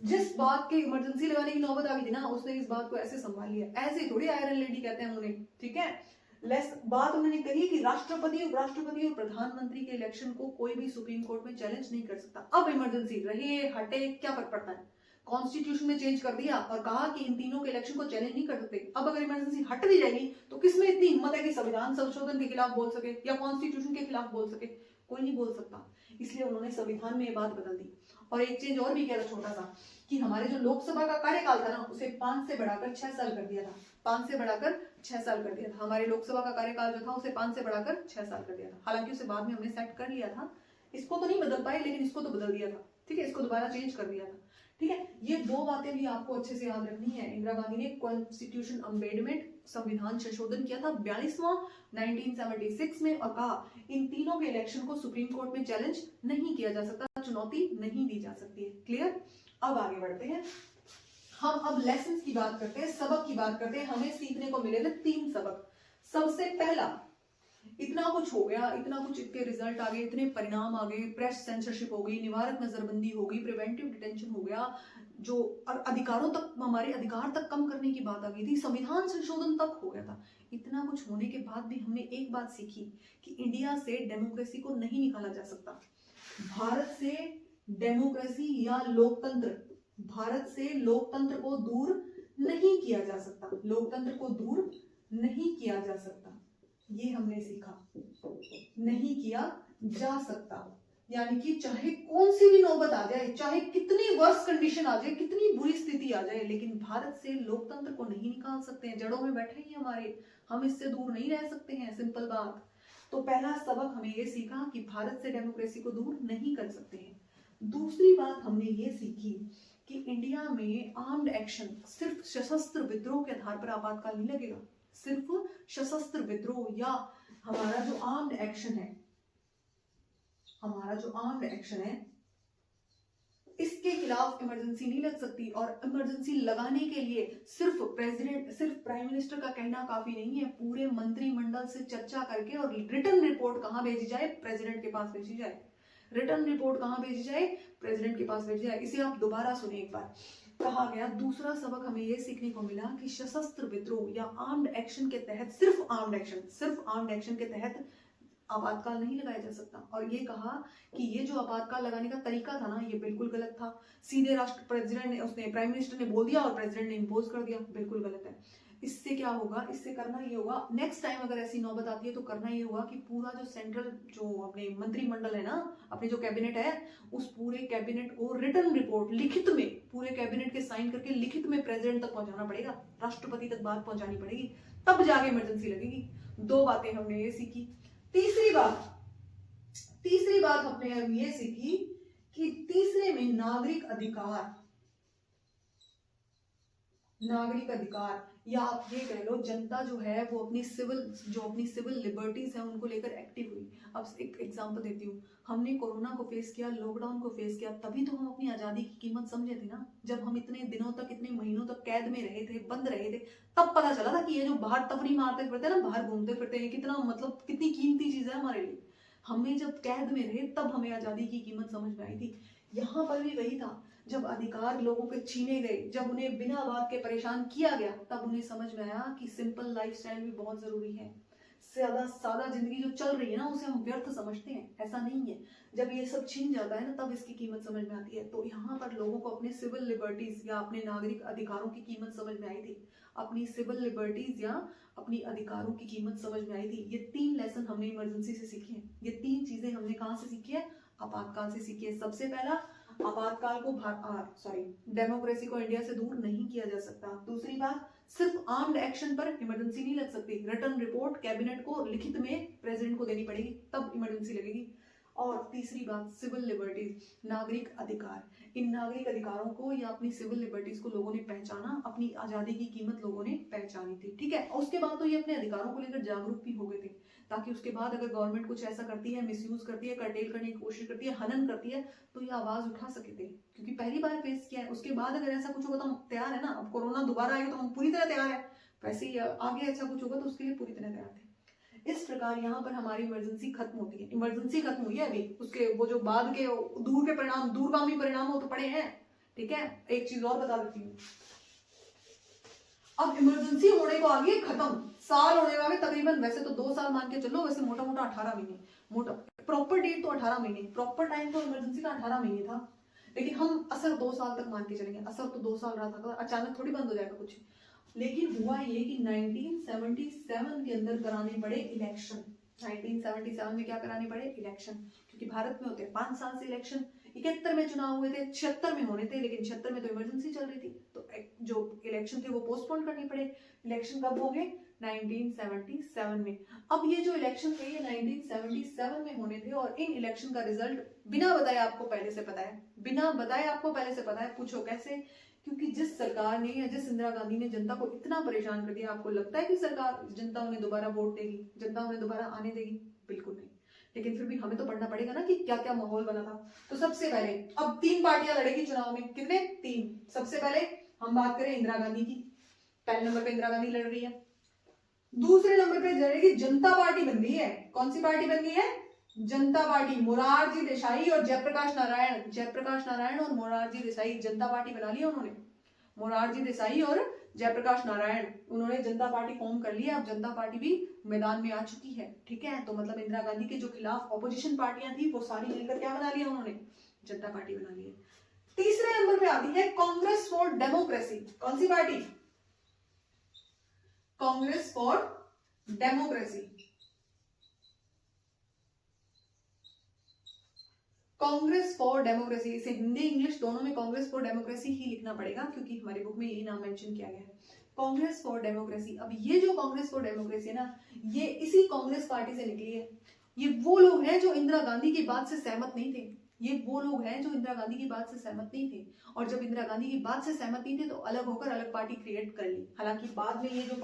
जिस बात के इमरजेंसी लगाने की नौबत आ गई थी ना, उसने इस बात को ऐसे संभाल लिया। ऐसे थोड़ी आयरन लेडी कहते हैं उन्हें, ठीक है। बात उन्होंने कही कि राष्ट्रपति, उपराष्ट्रपति और प्रधानमंत्री के इलेक्शन को कोई भी सुप्रीम कोर्ट में चैलेंज नहीं कर सकता। अब इमरजेंसी रहे हटे क्या फर्क पड़ता है, कॉन्स्टिट्यूशन में चेंज कर दिया और कहा कि इन तीनों के इलेक्शन को चैलेंज नहीं कर सकते। अब अगर इमरजेंसी हट भी जाएगी तो किसमें इतनी हिम्मत है कि संविधान संशोधन के खिलाफ बोल सके या कॉन्स्टिट्यूशन के खिलाफ बोल सके, कोई नहीं बोल सकता। इसलिए उन्होंने संविधान में ये बात बदल दी। और एक चेंज और भी किया था छोटा सा, कि हमारे जो लोकसभा का कार्यकाल था ना उसे 5 से बढ़ाकर 6 साल कर दिया था। 5 से बढ़ाकर 6 साल कर दिया था। हमारे लोकसभा का कार्यकाल जो था उसे 5 से बढ़ाकर 6 साल कर दिया था। हालांकि उसे बाद में हमने सेट कर लिया था, इसको तो नहीं बदल पाए लेकिन इसको तो बदल दिया था, ठीक है, इसको दोबारा चेंज कर दिया था, ठीक है। ये दो बातें भी आपको अच्छे से याद रखनी है। इंदिरा गांधी ने कॉन्स्टिट्यूशन अमेंडमेंट, संविधान संशोधन किया था 42वां 1976 में, और कहा इन तीनों के इलेक्शन को सुप्रीम कोर्ट में चैलेंज नहीं किया जा सकता, चुनौती नहीं दी जा सकती है। क्लियर। अब आगे बढ़ते हैं, हम अब लेसन्स की बात करते हैं, सबक की बात करते हैं। हमें सीखने को मिले थे 3 सबक। सबसे पहला, इतना कुछ हो गया, इतना कुछ, इतने रिजल्ट आ गए, इतने परिणाम आ गए, प्रेस सेंसरशिप हो गई, निवारक नजरबंदी हो गई, प्रिवेंटिव डिटेंशन हो गया, जो अधिकारों तक, हमारे अधिकार तक कम करने की बात आ गई थी, संविधान संशोधन तक हो गया था। इतना कुछ होने के बाद भी हमने एक बात सीखी कि इंडिया से डेमोक्रेसी को नहीं निकाला जा सकता। भारत से डेमोक्रेसी या लोकतंत्र, भारत से लोकतंत्र को दूर नहीं किया जा सकता, लोकतंत्र को दूर नहीं किया जा सकता, ये हमने सीखा। नहीं किया जा सकता, यानी कि चाहे कौन सी भी नौबत आ जाए, चाहे कितनी वर्स्ट कंडीशन आ जाए, कितनी बुरी स्थिति आ जाए, लेकिन भारत से लोकतंत्र को नहीं निकाल सकते हैं। जड़ों में बैठे ही हमारे, हम इससे दूर नहीं रह सकते हैं, सिंपल बात। तो पहला सबक हमें ये सीखा कि भारत से डेमोक्रेसी को दूर नहीं कर सकते हैं। दूसरी बात हमने ये सीखी कि इंडिया में आर्म्ड एक्शन, सिर्फ सशस्त्र विद्रोह के आधार पर आपातकाल नहीं लगेगा। सिर्फ सशस्त्र विद्रोह या हमारा जो आर्म्ड एक्शन है, हमारा जो आर्म्ड एक्शन है, इसके खिलाफ इमरजेंसी नहीं लग सकती। और इमरजेंसी लगाने के लिए सिर्फ प्रेसिडेंट, सिर्फ प्राइम मिनिस्टर का कहना काफी नहीं है, पूरे मंत्रिमंडल से चर्चा करके और रिटर्न रिपोर्ट कहां भेजी जाए, प्रेसिडेंट के पास भेजी जाए। रिटर्न रिपोर्ट कहां भेजी जाए, प्रेसिडेंट के पास भेजी जाए। इसे आप दोबारा सुने एक बार। कहा गया, दूसरा सबक हमें यह सीखने को मिला कि सशस्त्र विद्रोह या आर्म्ड एक्शन के तहत, सिर्फ आर्म्ड एक्शन के तहत आपातकाल नहीं लगाया जा सकता। और ये कहा कि ये जो आपातकाल लगाने का तरीका था ना, ये बिल्कुल गलत था। सीधे राष्ट्र प्रेसिडेंट ने, उसने प्राइम मिनिस्टर ने बोल दिया और प्रेसिडेंट ने इम्पोज कर दिया, बिल्कुल गलत है। इससे क्या होगा, इससे करना ये होगा, नेक्स्ट टाइम अगर ऐसी नौबत आती है तो करना ये होगा कि पूरा जो सेंट्रल, जो अपने मंत्रिमंडल है ना, अपने जो कैबिनेट है, उस पूरे कैबिनेट को रिटर्न रिपोर्ट लिखित में, पूरे कैबिनेट के साइन करके लिखित में प्रेसिडेंट तक पहुंचाना पड़ेगा, राष्ट्रपति तक बात पहुंचानी पड़ेगी, तब जाके इमरजेंसी लगेगी। 2 बातें हमने ये सीखी। तीसरी बात हमने अब ये सीखी कि तीसरे में नागरिक अधिकार, या आप ये कह लो जनता जो है वो अपनी सिविल लिबर्टीज है उनको लेकर एक्टिव हुई। अब एक एग्जांपल देती हूँ, हमने कोरोना को फेस किया, लॉकडाउन को फेस किया, तभी तो हम अपनी आजादी की कीमत समझे थे ना। जब हम इतने दिनों तक, इतने महीनों तक कैद में रहे थे, बंद रहे थे, तब पता चला था कि ये जो बाहर तफरी मारते फिरते हैं ना, बाहर घूमते फिरते हैं, कितना मतलब कितनी कीमती चीज है हमारे लिए। हमें जब कैद में रहे तब हमें आजादी की कीमत समझ में आई थी। यहाँ पर भी वही था, जब अधिकार लोगों के छीने गए, जब उन्हें बिना बात के परेशान किया गया, तब उन्हें समझ में आया कि सिंपल लाइफस्टाइल भी बहुत जरूरी है। ज्यादा सादा जिंदगी जो चल रही है ना, उसे हम व्यर्थ समझते हैं, ऐसा नहीं है। जब ये सब छीन जाता है ना, तब इसकी कीमत समझ में आती है। तो यहाँ पर लोगों को अपने सिविल लिबर्टीज या अपने नागरिक अधिकारों की कीमत समझ में आई थी। अपनी सिविल लिबर्टीज या अपनी अधिकारों की कीमत समझ में आई थी। ये 3 लेसन हमने इमरजेंसी से सीखे हैं। ये 3 चीजें हमने कहाँ से सीखी है? आपातकाल से सीखी है। सबसे पहला, आपातकाल को डेमोक्रेसी को इंडिया से दूर नहीं किया जा सकता। दूसरी बात, सिर्फ आर्म्ड एक्शन पर इमरजेंसी नहीं लग सकती। रिटर्न रिपोर्ट कैबिनेट को लिखित में प्रेसिडेंट को देनी पड़ेगी, तब इमरजेंसी लगेगी। और तीसरी बात, सिविल लिबर्टीज, नागरिक अधिकार। इन नागरिक अधिकारों को या अपनी सिविल लिबर्टीज को लोगों ने पहचाना, अपनी आजादी की कीमत लोगों ने पहचानी थी। ठीक है, और उसके बाद तो ये अपने अधिकारों को लेकर जागरूक भी हो गए थे, ताकि उसके बाद अगर गवर्नमेंट कुछ ऐसा करती है, मिसयूज करती है, कर्टेल करने की कोशिश करती है, हनन करती है, तो ये आवाज उठा सके थे। क्योंकि पहली बार फेस किया है, उसके बाद अगर ऐसा कुछ होगा तो हम तैयार है ना। अब कोरोना दोबारा आएगा तो हम पूरी तरह तैयार है, वैसे ही आगे ऐसा कुछ होगा तो उसके लिए पूरी तरह तैयार थे। इस प्रकार यहाँ पर हमारी इमरजेंसी खत्म होती है। इमरजेंसी खत्म हुई है अभी, उसके वो जो बाद के दूर के परिणाम, दूरगामी परिणाम हो तो पड़े हैं। ठीक है, एक चीज और बता देती हूँ, अब इमरजेंसी होने को आ गई खत्म, साल होने वाले तकरीबन, वैसे तो 2 साल मान के चलो, वैसे मोटा मोटा 18 महीने, मोटा प्रॉपर डेट तो 18 महीने, प्रॉपर टाइम तो इमरजेंसी का 18 महीने था, लेकिन हम असर 2 साल तक मान के चलेंगे। असर तो 2 साल रहा था, अचानक थोड़ी बंद हो जाएगा कुछ। लेकिन हुआ ये कि 1977 के अंदर कराने पड़े इलेक्शन। 1977 में क्या कराने पड़े? इलेक्शन, क्योंकि भारत में होते हैं 5 साल से इलेक्शन। 71 में चुनाव हुए थे, 76 में होने थे, लेकिन 76 में तो इमरजेंसी चल रही थी, तो जो इलेक्शन थे वो पोस्टपोन करने पड़े। इलेक्शन कब हो गए? 1977 में। अब ये जो इलेक्शन थे ये 1977 में होने थे, और इन इलेक्शन का रिजल्ट बिना बताए आपको पहले से पता है, बिना बताए आपको पहले से पता है। पूछो कैसे? क्योंकि जिस सरकार ने या जिस इंदिरा गांधी ने जनता को इतना परेशान कर दिया, आपको लगता है कि सरकार, जनता उन्हें दोबारा वोट देगी, जनता उन्हें दोबारा आने देगी? बिल्कुल नहीं। लेकिन फिर भी हमें तो पढ़ना पड़ेगा ना कि क्या क्या माहौल बना था। तो सबसे पहले अब 3 पार्टियां लड़ेगी चुनाव में, कितने? 3। सबसे पहले हम बात करें इंदिरा गांधी की, पहले नंबर पे इंदिरा गांधी लड़ रही है। दूसरे नंबर पे लड़ेगी जनता पार्टी बन गई है। कौन सी पार्टी बन गई है? जनता पार्टी। मोरारजी देसाई और जयप्रकाश नारायण, जयप्रकाश नारायण और मोरारजी देसाई, जनता पार्टी बना ली उन्होंने। मोरारजी देसाई और जयप्रकाश नारायण, उन्होंने जनता पार्टी फॉर्म कर लिया। अब जनता पार्टी भी मैदान में आ चुकी है। ठीक है, तो मतलब इंदिरा गांधी के जो खिलाफ ऑपोजिशन पार्टियां थी वो सारी मिलकर क्या बना लिया उन्होंने? जनता पार्टी बना ली है। तीसरे नंबर पे आती है कांग्रेस फॉर डेमोक्रेसी। कौन सी party? Congress for democracy. Congress for democracy, इसे हिंदी इंग्लिश दोनों में कांग्रेस फॉर डेमोक्रेसी ही लिखना पड़ेगा, क्योंकि हमारी बुक में यही नाम मेंशन किया गया है, कांग्रेस फॉर डेमोक्रेसी। अब ये जो कांग्रेस फॉर डेमोक्रेसी है ना, ये इसी कांग्रेस पार्टी से निकली है। ये वो लोग हैं जो इंदिरा गांधी की बात से सहमत नहीं थे। ये वो लोग हैं जो इंदिरा गांधी की बात से सहमत नहीं थे, और जब इंदिरा गांधी की बात से सहमत नहीं थे तो अलग होकर अलग पार्टी क्रिएट कर ली। हालांकि बाद में ये जो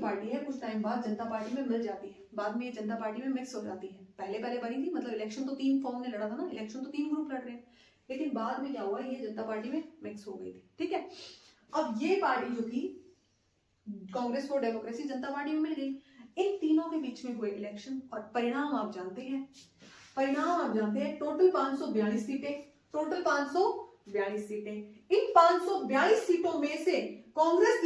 पार्टी है कुछ टाइम बाद जनता पार्टी में मिल जाती है, बाद में ये जनता पार्टी में मिक्स हो जाती है। पहले बनी थी, मतलब इलेक्शन तो 3 फॉर्म ने लड़ा था ना, इलेक्शन तो 3 ग्रुप लड़ रहे हैं, लेकिन बाद में क्या हुआ, ये जनता पार्टी में मिक्स हो गई थी। ठीक है, अब ये पार्टी जो थी Congress for democracy, Janata party में मिल गई। इन तीनों के बीच में हुए इलेक्शन, और परिणाम आप जानते हैं, टोटल 542 सीटें, टोटल 542 सीटें। इन 542 सीटों में से कांग्रेस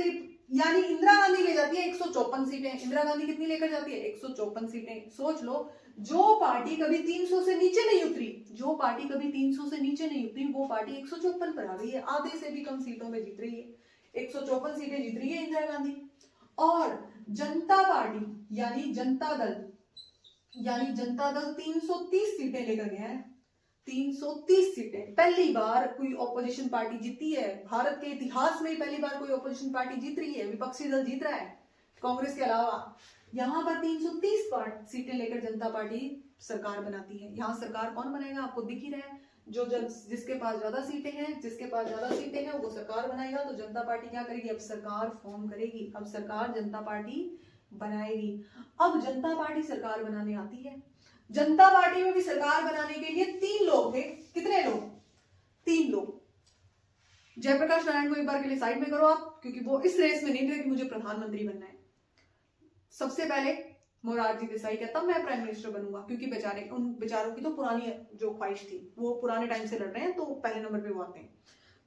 यानी इंदिरा गांधी ले जाती है 154 सीटें। इंदिरा गांधी कितनी लेकर जाती है? 154 सीटें। सोच लो, जो पार्टी कभी 300 से नीचे नहीं उतरी, वो पार्टी 154 पर आ गई है, आधे से भी कम सीटों में जीत रही है। 154 सीटें जीत रही है इंदिरा गांधी। और जनता पार्टी यानी जनता दल 330 सीटें लेकर गया है। 330 सीटें, पहली बार कोई ऑपोजिशन पार्टी जीती है भारत के इतिहास में, पहली बार कोई ऑपोजिशन पार्टी जीत रही है, विपक्षी दल जीत रहा है कांग्रेस के अलावा। यहां पर 330 सीटें लेकर जनता पार्टी सरकार बनाती है। यहाँ सरकार कौन बनाएगा आपको दिख ही रहा है, जिसके पास ज्यादा सीटें हैं वो सरकार बनाएगा। तो जनता पार्टी क्या करेगी, अब सरकार फॉर्म करेगी, अब सरकार जनता पार्टी बनाएगी। अब जनता पार्टी सरकार बनाने आती है। जनता पार्टी में भी सरकार बनाने के लिए 3 लोग थे। कितने लोग, 3 लोग। जयप्रकाश नारायण को एक बार के लिए साइड में करो आप, क्योंकि वो इस रेस में नहीं थे कि मुझे प्रधानमंत्री बनना है। सबसे पहले मोरारजी देसाई कहता मैं प्राइम मिनिस्टर बनूंगा, क्योंकि बेचारे, उन बेचारों की तो पुरानी जो ख्वाहिश थी, वो पुराने टाइम से लड़ रहे हैं, तो पहले नंबर पे वो आते हैं।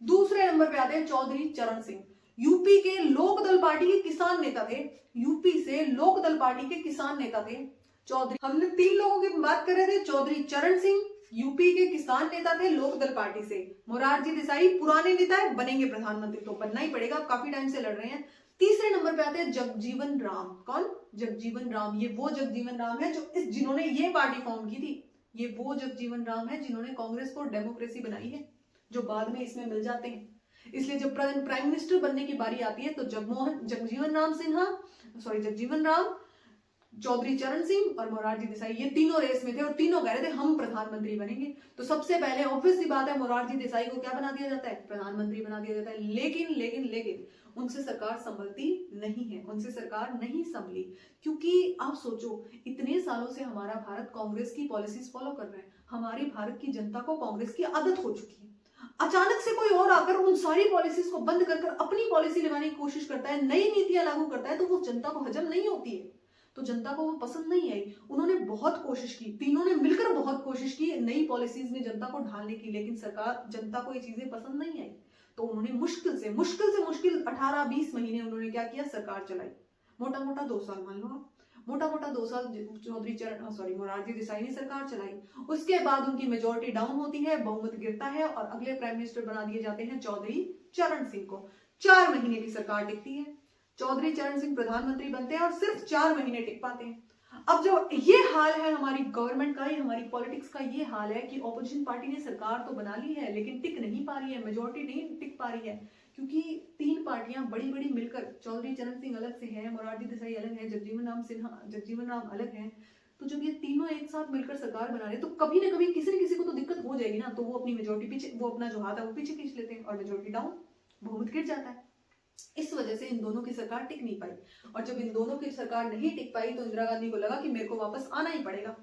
दूसरे नंबर पे आते हैं चौधरी चरण सिंह, यूपी के लोकदल पार्टी के किसान नेता थे। यूपी से लोकदल पार्टी के किसान नेता थे चौधरी। हमने 3 लोगों की बात कर रहे थे, चौधरी चरण सिंह यूपी के किसान नेता थे लोकदल पार्टी से, मोरारजी देसाई पुराने नेता है, बनेंगे प्रधानमंत्री, तो बनना ही पड़ेगा, काफी टाइम से लड़ रहे हैं। तीसरे नंबर पे आते हैं जगजीवन राम। कौन, जगजीवन राम। ये वो जगजीवन राम है जिन्होंने ये पार्टी फॉर्म की थी। ये वो जगजीवन राम है जिन्होंने कांग्रेस को डेमोक्रेसी बनाई है, जो बाद में इसमें मिल जाते हैं। इसलिए जब प्राइम मिनिस्टर बनने की बारी आती है तो जगजीवन राम, चौधरी चरण सिंह और मोरारजी देसाई, ये तीनों रेस में थे और तीनों कह रहे थे हम प्रधानमंत्री बनेंगे। तो सबसे पहले ऑब्वियस सी बात है, मोरारजी देसाई को क्या बना दिया जाता है, प्रधानमंत्री बना दिया जाता है। लेकिन उनसे सरकार संभलती नहीं है, उनसे सरकार नहीं संभली। क्योंकि आप सोचो, इतने सालों से हमारा भारत कांग्रेस की पॉलिसीज फॉलो कर रहा है, हमारे भारत की जनता को कांग्रेस की आदत हो चुकी है। अचानक से कोई और आकर उन सारी पॉलिसीज को बंद कर अपनी पॉलिसी लगाने की कोशिश करता है, नई नीतियां लागू करता है, तो वो जनता को हजम नहीं होती है, तो जनता को वो पसंद नहीं आई। उन्होंने बहुत कोशिश की, तीनों ने मिलकर बहुत कोशिश की नई पॉलिसीज में जनता को ढालने की, लेकिन जनता को ये चीजें पसंद नहीं आई। तो उन्होंने मुश्किल से मुश्किल 18-20 महीने उन्होंने क्या किया, सरकार चलाई। मोटा मोटा 2 साल मान लो आप, मोटा मोटा 2 साल मोरारजी देसाई ने सरकार चलाई। उसके बाद उनकी मेजोरिटी डाउन होती है, बहुमत गिरता है और अगले प्राइम मिनिस्टर बना दिए जाते हैं चौधरी चरण सिंह को। 4 महीने की सरकार टिकती है, चौधरी चरण सिंह प्रधानमंत्री बनते हैं और सिर्फ 4 महीने टिक पाते हैं। अब जो ये हाल है हमारी गवर्नमेंट का, ये हमारी पॉलिटिक्स का ये हाल है कि ऑपोजिशन पार्टी ने सरकार तो बना ली है लेकिन टिक नहीं पा रही है, मेजोरिटी नहीं टिक पा रही है, क्योंकि 3 पार्टियां बड़ी बड़ी मिलकर, चौधरी चरण सिंह अलग से हैं, मोरारजी देसाई अलग है, जगजीवन राम अलग है। तो जब ये तीनों एक साथ मिलकर सरकार बना रहे तो कभी ना कभी किसी न किसी को तो दिक्कत हो जाएगी ना। तो वो अपनी मेजोरिटी पीछे, वो अपना जो हाथ है वो पीछे खींच लेते हैं और मेजोरिटी डाउन, बहुमत गिर जाता है। इस वजह से इन दोनों की सरकार टिक नहीं पाई, और जब इन दोनों की सरकार नहीं टिक पाई तो इंदिरा गांधी को लगा कि मेरे को वापस आना ही पड़ेगा।